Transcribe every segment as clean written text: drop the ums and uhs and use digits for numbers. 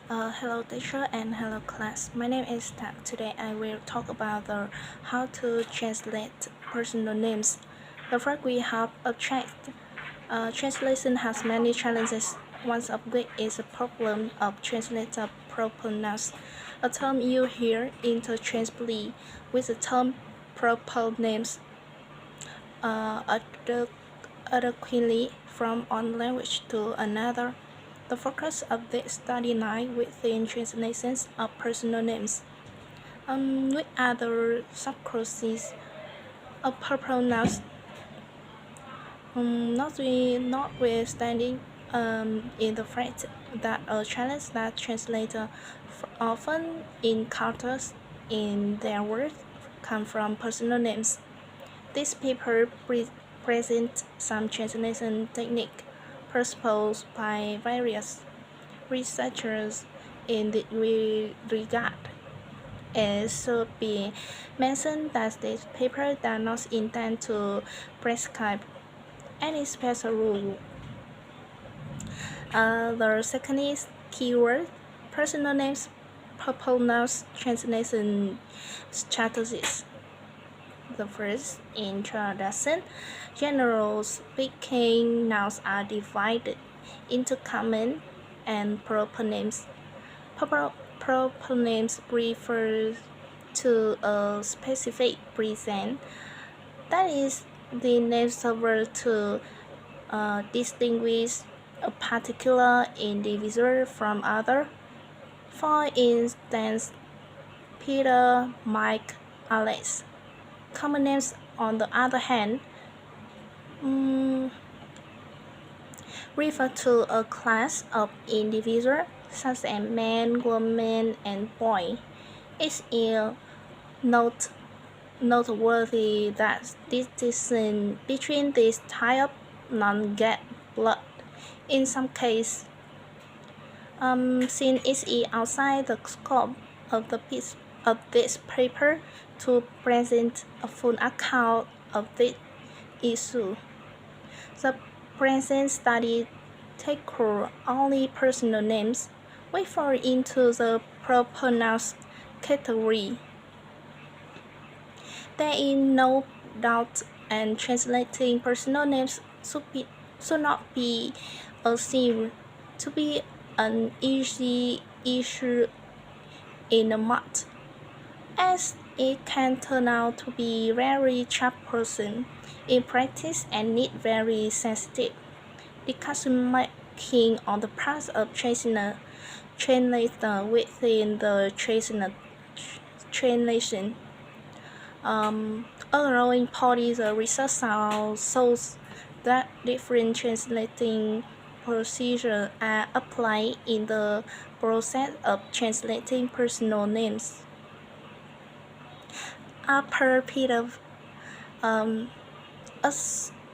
Hello teacher and hello class. My name is Tak. Today I will talk about how to translate personal names. The first we have abstract. Translation has many challenges. One of which is the problem of translating proper nouns. A term you hear interchangeably with the term proper names. Adequately from one language to another. The focus of this study lies within translations of personal names. With other subclasses of proper nouns, notwithstanding in the fact that a challenge that translator often encounters in their work come from personal names. This paper presents some translation technique proposed by various researchers in this regard. It should be mentioned that this paper does not intend to prescribe any special rule. The second is keyword, personal names, proper nouns, translation strategies. The first, introduction. Generally speaking, nouns are divided into common and proper names. Proper names refer to a specific present, that is, the name serves to distinguish a particular individual from other. For instance, Peter, Mike, Alex. Common names, on the other hand, refer to a class of individuals such as man, woman, and boy. It is noteworthy that distinction between these types non-get blurred in some cases, since it is outside the scope of this paper to present a full account of this issue. The present study tackles only personal names. We fall into the proper nouns category. There is no doubt, and translating personal names should not be assumed to be an easy issue in a month, as it can turn out to be very troublesome in practice and need very sensitive decision-making on the part of translator within the translation. Allowing parties the research shows that different translating procedures are applied in the process of translating personal names. Upper Peter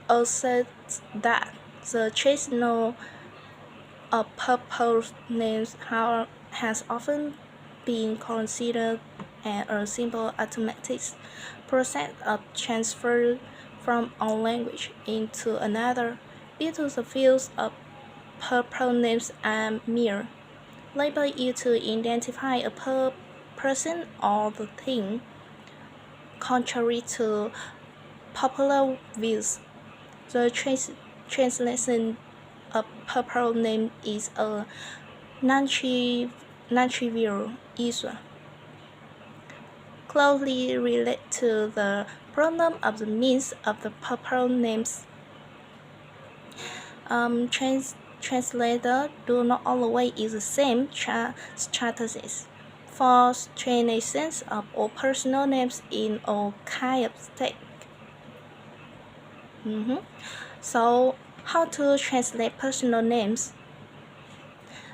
asserts that the translation of proper names has often been considered a simple automatic process of transfer from one language into another due to the fields of proper names are mere labels used to identify a person or the thing. Contrary to popular views, the translation of proper name is a non-trivial issue, closely related to the problem of the means of the proper names. Translators do not always use the same strategies for translations of all personal names in all kinds of text. So, how to translate personal names?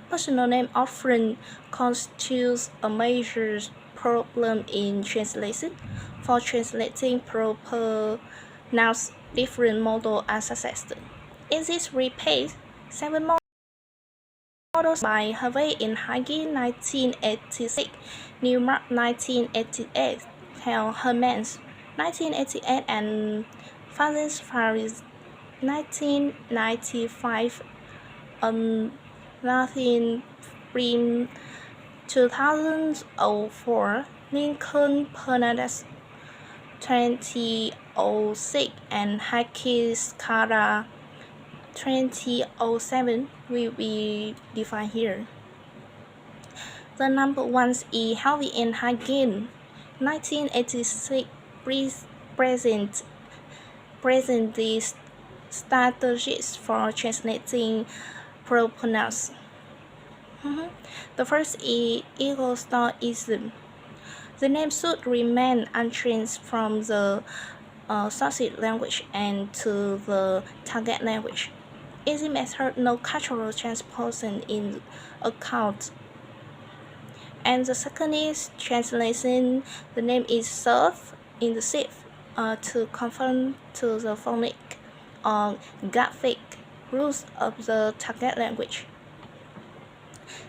Personal name often constitutes a major problem in translation. For translating proper nouns, different models are suggested. In this report, 7 models by Harvey and Hagi 1986, Newmark 1988, Hell Hermans 1988, and Fazens Faris 1995. Nothing Spring 2004, Lincoln Fernandez 2006, and Haki Skada 2007 will be defined here. The number one is Harvey and Hagen, 1986, present the strategies for translating proponents. The first is egoism. The name should remain unchanged from the source language and to the target language. Easy method, no cultural transposition in account. And the second is translation. The name is served in the shift to conform to the phonic or graphic rules of the target language.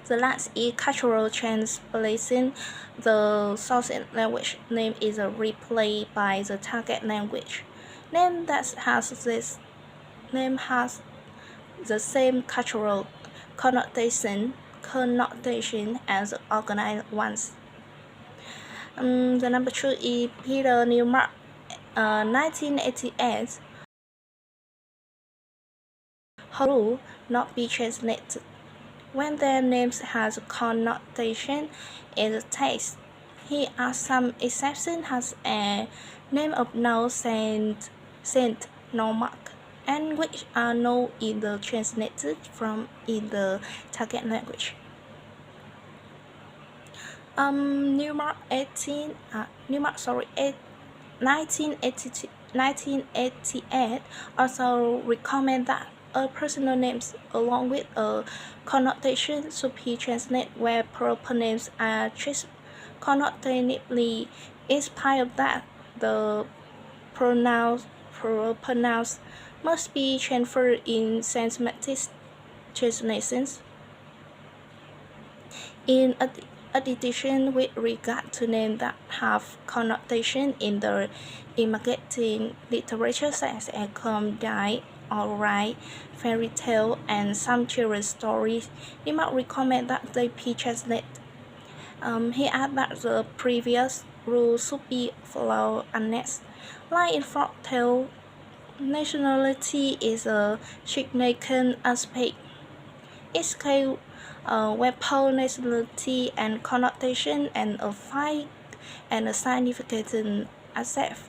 The last is cultural translation. The source language name is replaced by the target language name that has this name has the same cultural connotation as the organized ones. The number two is Peter Newmark, 1988. Who not be translated when their names has a connotation in the text. Here are some exceptions: has a name of no Saint Newmark, and which are not either translated from in the target language. Newmark 1988 also recommend that a personal names along with a connotation should be translated where proper names are connotatively inspired, that the proper pronouns must be transferred in semantic translations. In addition, with regard to names that have connotation in the imaginary literature such as comedy, alright, fairy tale, and some children's stories, we might recommend that they be translated. He adds that the previous rule should be followed unless, like in folktale, nationality is a significant aspect. It's called weapon nationality and connotation and a fight and a significant aspect.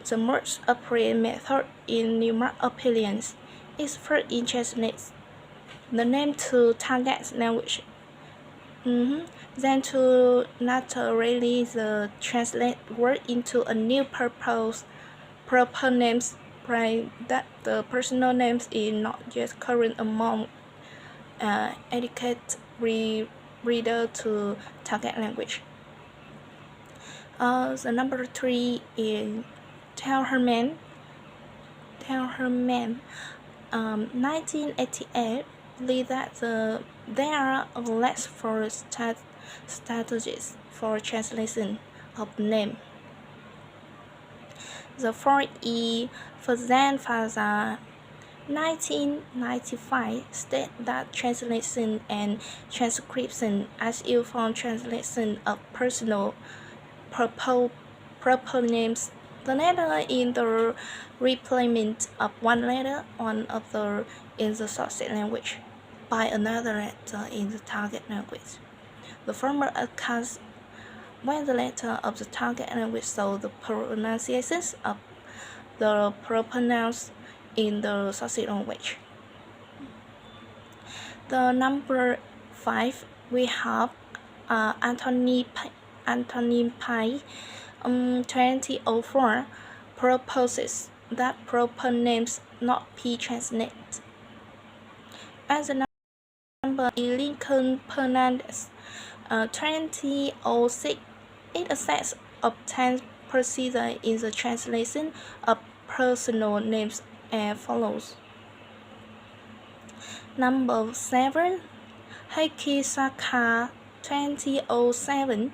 The most appropriate method in Newmark opinions is first in translate the name to target language, then to naturally the translate word into a new proper names, right? That the personal names is not yet current among educate reader to target language. The number three is Tellerman, 1988, believe that there are less for strategies for translation of name. The fourth is Fazan Faza, 1995, state that translation and transcription as uniform translation of personal proper names. The letter in the replacement of one letter on other in the source language by another letter in the target language. The former occurs when the letter of the target language shows the pronunciations of the proper nouns in the source language. The number 5, we have Anthony Pye, 2004, proposes that proper names not be translated. As the number is Lincoln Fernandez, 2006, it assesses obtained procedure in the translation of personal names as follows. Number 7, Heikki Saka, 2007,